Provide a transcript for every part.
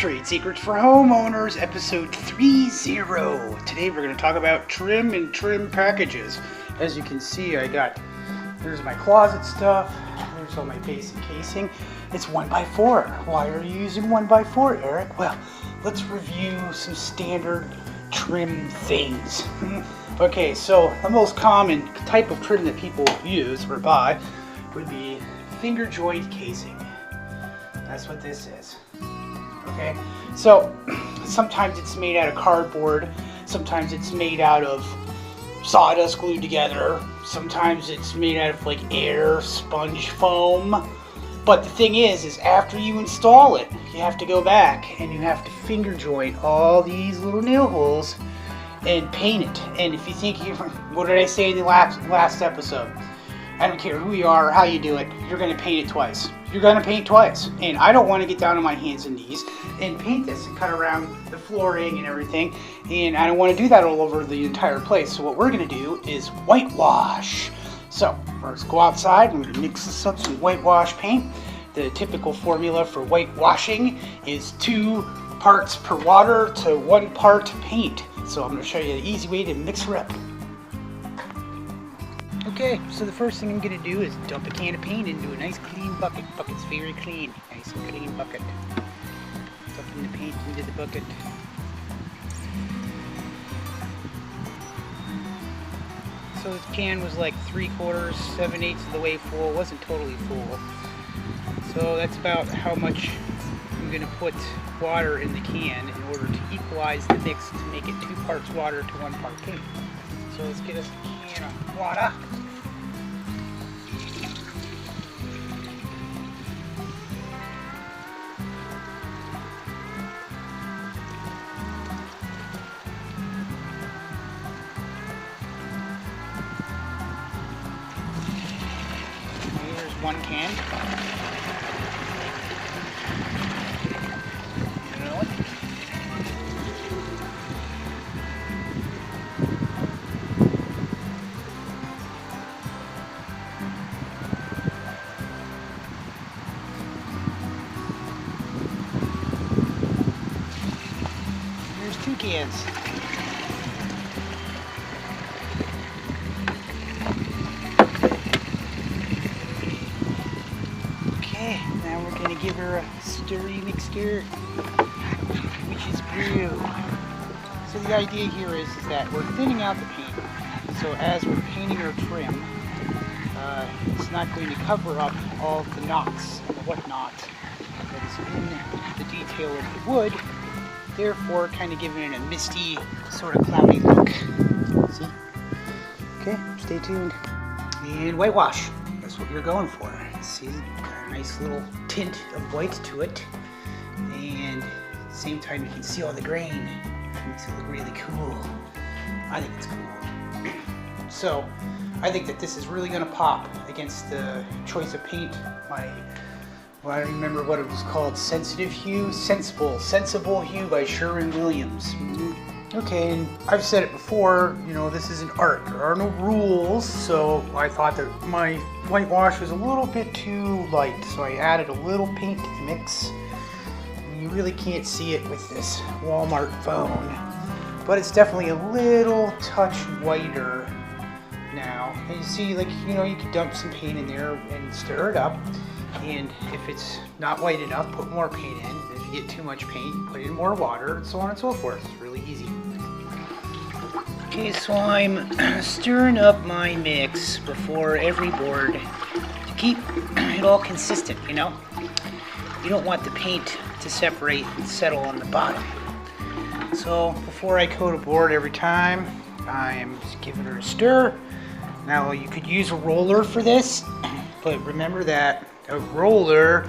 Trade Secrets for Homeowners, episode 30. Today we're going to talk about trim and trim packages. As you can see, there's my closet stuff, there's all my basic casing. It's 1x4. Why are you using 1x4, Eric? Well, let's review some standard trim things. Okay, so the most common type of trim that people use or buy would be finger joint casing. That's what this is. Okay, so sometimes it's made out of cardboard, sometimes it's made out of sawdust glued together, sometimes it's made out of like air sponge foam. But the thing is after you install it, you have to go back and you have to finger joint all these little nail holes and paint it. And if you think, what did I say in the last episode? I don't care who you are or how you do it, you're going to paint it twice. You're going to paint twice. And I don't want to get down on my hands and knees and paint this and cut around the flooring and everything. And I don't want to do that all over the entire place. So what we're going to do is whitewash. So first go outside and we're going to mix this up some whitewash paint. The typical formula for whitewashing is 2 parts per water to 1 part paint. So I'm going to show you the easy way to mix her up. Okay, so the first thing I'm going to do is dump a can of paint into a nice clean bucket. Bucket's very clean. Nice clean bucket. Dumping the paint into the bucket. So this can was like 3/4, 7/8 of the way full. It wasn't totally full. So that's about how much I'm going to put water in the can in order to equalize the mix to make it 2 parts water to 1 part paint. So let's get us a can of water. Here's 1 can. Here's 2 cans. Okay, now we're going to give her a stirry mixture, which is brew. So the idea here is that we're thinning out the paint. So as we're painting our trim, it's not going to cover up all of the knots and whatnot that is in the detail of the wood, therefore kind of giving it a misty, sort of cloudy look. See? Okay, stay tuned. And whitewash. That's what you're going for. See, got a nice little tint of white to it. And at the same time you can see all the grain. It makes it look really cool. I think it's cool. So, I think that this is really going to pop against the choice of paint. I don't remember what it was called. Sensible Hue by Sherwin-Williams. Okay, and I've said it before, this is an art. There are no rules, so I thought that my whitewash was a little bit too light, so I added a little paint to the mix. And you really can't see it with this Walmart phone, but it's definitely a little touch whiter now. And you see, you could dump some paint in there and stir it up. And if it's not white enough, put more paint in. If you get too much paint, put in more water, and so on and so forth. It's really easy. Okay, so I'm stirring up my mix before every board to keep it all consistent, You don't want the paint to separate and settle on the bottom. So before I coat a board every time, I'm just giving her a stir. Now you could use a roller for this, but remember that a roller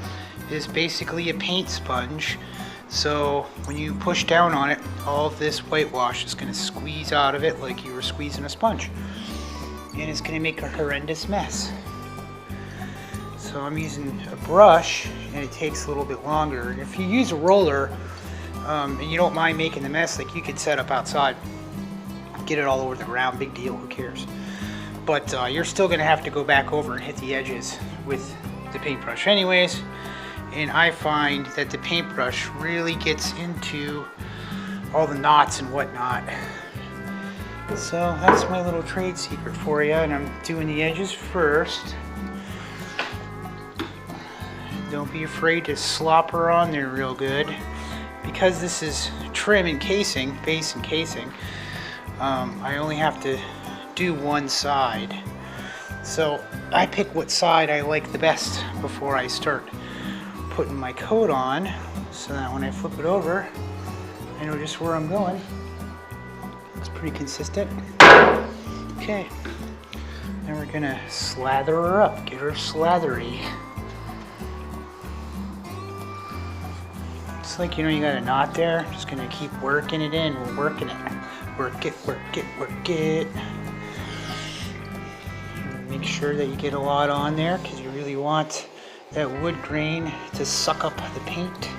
is basically a paint sponge. So when you push down on it, all of this whitewash is going to squeeze out of it like you were squeezing a sponge. And it's going to make a horrendous mess. So I'm using a brush and it takes a little bit longer. And if you use a roller and you don't mind making the mess, you could set up outside. Get it all over the ground, big deal, who cares. But you're still going to have to go back over and hit the edges with the paintbrush anyways. and I find that the paintbrush really gets into all the knots and whatnot. So that's my little trade secret for you, and I'm doing the edges first. Don't be afraid to slop her on there real good. Because this is trim and casing, base and casing, I only have to do one side. So I pick what side I like the best before I start putting my coat on, so that when I flip it over, I know just where I'm going. It's pretty consistent. Okay, then we're gonna slather her up, get her slathery. It's like, you know, you got a knot there, just gonna keep working it in. We're working it. Work it, work it, work it. Make sure that you get a lot on there, because you really want that wood grain to suck up the paint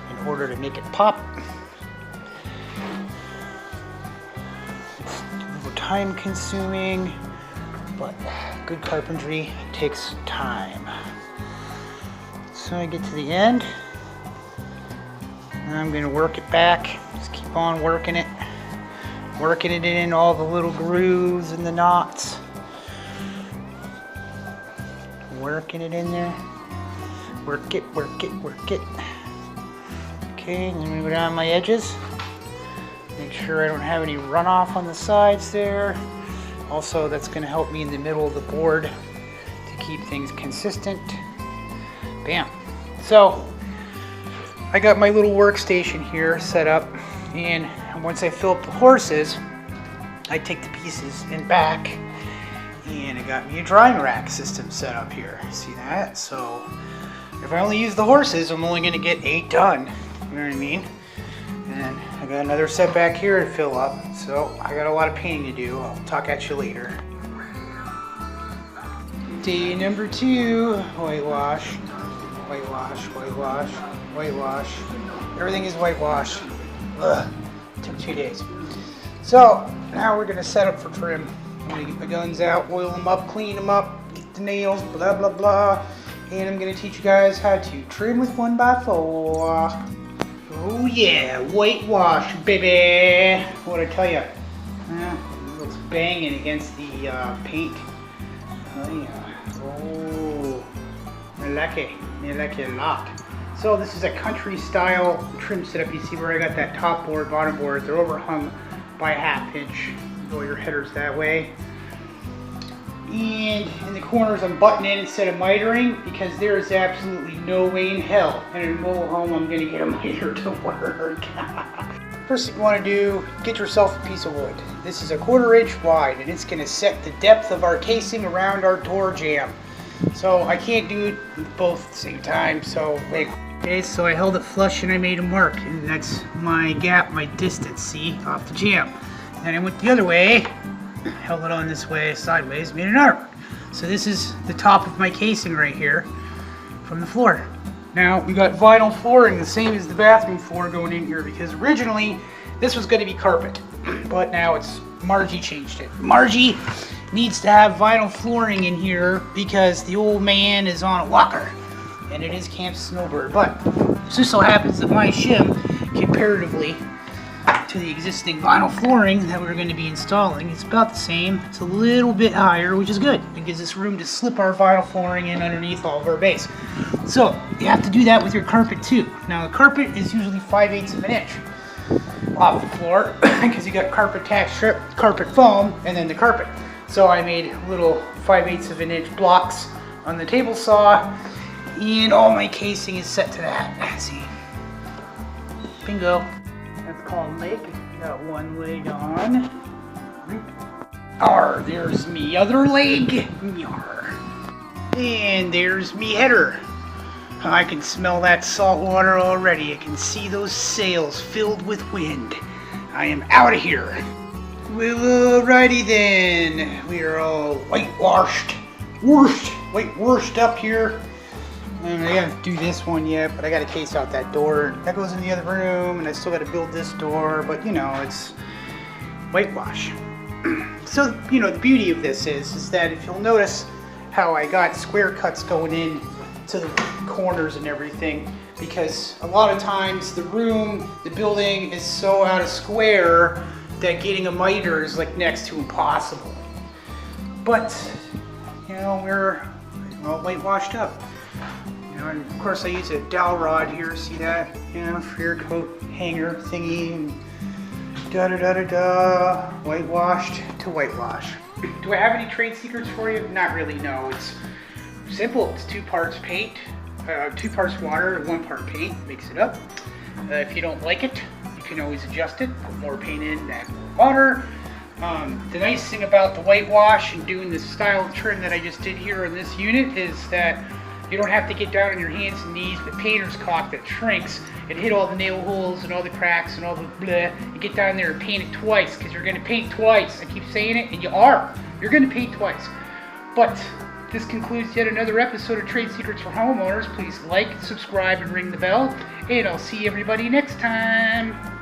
in order to make it pop. It's a little time consuming, but good carpentry takes time. So I get to the end, and I'm going to work it back. Just keep on working it in all the little grooves and the knots. Working it in there. Work it, work it, work it. Okay, then I'm going to go down my edges. Make sure I don't have any runoff on the sides there. Also, that's going to help me in the middle of the board to keep things consistent. Bam. So, I got my little workstation here set up, and once I fill up the horses, I take the pieces in back, and I got me a drying rack system set up here. See that? So if I only use the horses, I'm only going to get 8 done. You know what I mean? And I got another set back here to fill up, so I got a lot of painting to do. I'll talk at you later. Day number 2, whitewash. Whitewash, whitewash, whitewash. Everything is whitewash. Ugh. Took 2 days. So now we're gonna set up for trim. I'm gonna get my guns out, oil them up, clean them up, get the nails, blah blah blah. And I'm gonna teach you guys how to trim with 1x4. Oh yeah, whitewash, baby. What'd I tell you? It looks banging against the paint. Oh yeah. Oh, I like it. I like it a lot. So this is a country style trim setup. You see where I got that top board, bottom board. They're overhung by a 1/2 inch. Roll your headers that way. And in the corners I'm butting in instead of mitering, because there is absolutely no way in hell in a mobile home I'm going to get a miter to work. First thing you want to do, get yourself a piece of wood. This is a 1/4 inch wide, and it's going to set the depth of our casing around our door jamb. So I can't do it both at the same time, so wait. Okay, so I held it flush and I made a mark, and that's my gap, my distance, see, off the jamb. Then I went the other way, held it on this way, sideways, made an arc. So this is the top of my casing right here from the floor. Now we got vinyl flooring, the same as the bathroom floor going in here, because originally this was going to be carpet, but now it's Margie changed it. Margie needs to have vinyl flooring in here because the old man is on a walker, and it is Camp Snowbird. But it just so happens that my shim, comparatively to the existing vinyl flooring that we're going to be installing, it's about the same. It's a little bit higher, which is good. It gives us room to slip our vinyl flooring in underneath all of our base. So you have to do that with your carpet too. Now the carpet is usually 5/8 of an inch off the floor because you got carpet tack strip, carpet foam, and then the carpet. So I made little 5/8 of an inch blocks on the table saw, and all my casing is set to that. Let's see. Bingo. That's called leg. Got one leg on. Arr, there's me other leg. Yarr. And there's me header. I can smell that salt water already. I can see those sails filled with wind. I am out of here. Well, alrighty then. We are all whitewashed. Washed up here. And I gotta do this one yet, but I gotta case out that door. That goes in the other room, and I still gotta build this door, but you know, it's whitewash. So, you know, the beauty of this is that if you'll notice how I got square cuts going in to the corners and everything, because a lot of times the building is so out of square that getting a miter is like next to impossible. But, you know, we're all whitewashed up. You know, and of course I use a dowel rod here, see that? You know, for coat hanger thingy, and da-da-da-da-da, whitewashed to whitewash. Do I have any trade secrets for you? Not really, no. It's simple. It's 2 parts paint, 2 parts water, and 1 part paint. Mix it up. If you don't like it, you can always adjust it. Put more paint in, add more water. The nice thing about the whitewash and doing the style trim that I just did here in this unit is that you don't have to get down on your hands and knees with painter's caulk that shrinks and hit all the nail holes and all the cracks and all the bleh, and get down there and paint it twice, because you're going to paint twice. I keep saying it, and you are. You're going to paint twice. But this concludes yet another episode of Trade Secrets for Homeowners. Please like, subscribe, and ring the bell, and I'll see everybody next time.